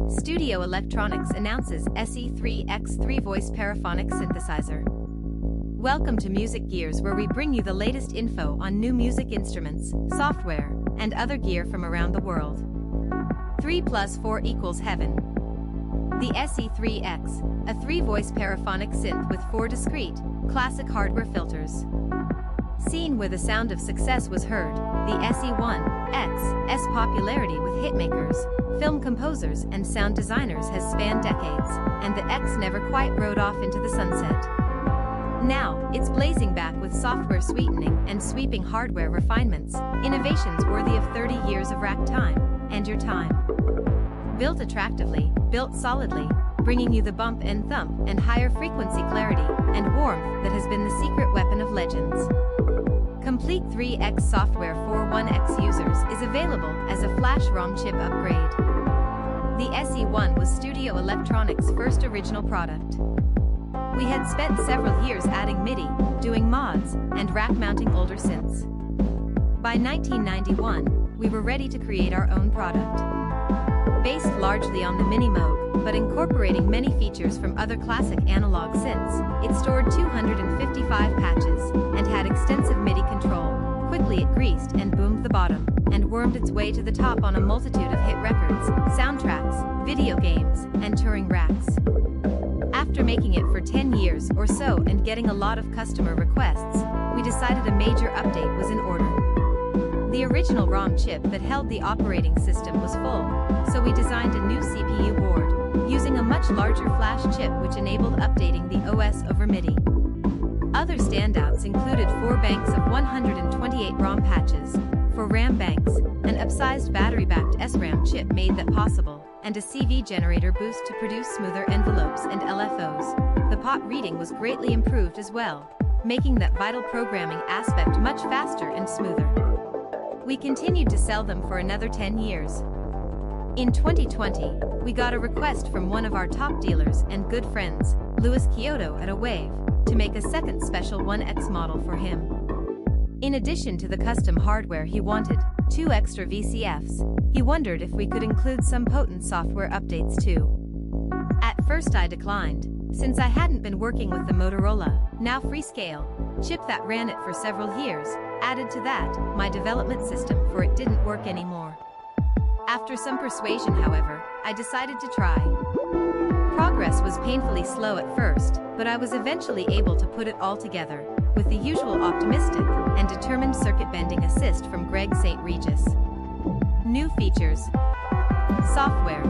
Studio Electronics announces SE-3X 3-voice paraphonic synthesizer. Welcome to Music Gears, where we bring you the latest info on new music instruments, software, and other gear from around the world. 3 + 4 = heaven. The SE-3X, a 3-voice paraphonic synth with 4 discrete, classic hardware filters. Seen where the sound of success was heard, the SE-1X's popularity with hitmakers, film composers, and sound designers has spanned decades, and the X never quite rode off into the sunset. Now, it's blazing back with software sweetening and sweeping hardware refinements, innovations worthy of 30 years of rack time, and your time. Built attractively, built solidly, bringing you the bump and thump and higher frequency clarity and warmth that has been the secret weapon of legends. Complete 3X software for 1X users is available as a Flash ROM chip upgrade. The SE-1 was Studio Electronics' first original product. We had spent several years adding MIDI, doing mods, and rack-mounting older synths. By 1991, we were ready to create our own product. Based largely on the minimoog, but incorporating many features from other classic analog synths, it stored 255 patches, and had extensive MIDI control. Quickly it greased and boomed the bottom, and wormed its way to the top on a multitude of hit records, soundtracks, video games, and touring racks. After making it for 10 years or so and getting a lot of customer requests, we decided a major update was in order. The original ROM chip that held the operating system was full, so we designed a new CPU board, using a much larger flash chip which enabled updating the OS over MIDI. Other standouts included 4 banks of 128 ROM patches, 4 RAM banks, an upsized battery-backed SRAM chip made that possible, and a CV generator boost to produce smoother envelopes and LFOs. The pot reading was greatly improved as well, making that vital programming aspect much faster and smoother. We continued to sell them for another 10 years. In 2020, we got a request from one of our top dealers and good friends, Louis Kyoto at a Wave, to make a second special 1X model for him. In addition to the custom hardware he wanted, 2 extra VCFs, he wondered if we could include some potent software updates too. At first I declined, since I hadn't been working with the Motorola, now Freescale, chip that ran it for several years. Added to that, my development system for it didn't work anymore. After some persuasion, however, I decided to try. Progress was painfully slow at first, but I was eventually able to put it all together, with the usual optimistic and determined circuit bending assist from Greg St. Regis. New features. Software.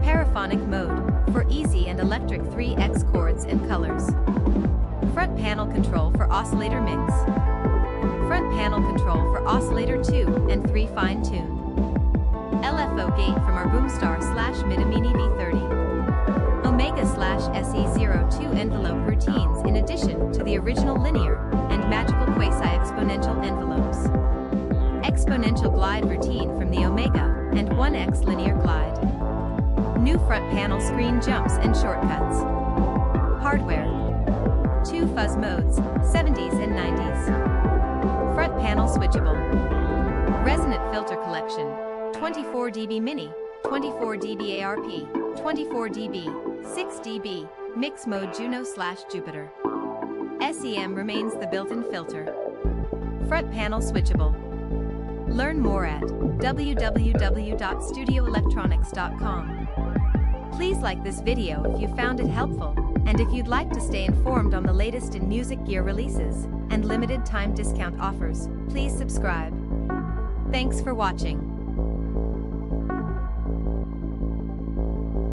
Paraphonic mode, for easy and electric 3X chords and colors. Front panel control for oscillator mix. Front panel control for oscillator 2 and 3 fine-tune. LFO gate from our Boomstar/Midimini V30. Omega/SE-02 envelope routines in addition to the original linear and magical quasi-exponential envelopes. Exponential glide routine from the Omega and 1X linear glide. New front panel screen jumps and shortcuts. Hardware. 2 fuzz modes, 70s and 90s. Front panel switchable. Resonant filter collection. 24 dB mini, 24 dB ARP, 24 dB, 6 dB, mix mode Juno/Jupiter. SEM remains the built-in filter. Front panel switchable. Learn more at www.studioelectronics.com. Please like this video if you found it helpful, and if you'd like to stay informed on the latest in music gear releases and limited time discount offers, please subscribe. Thanks for watching.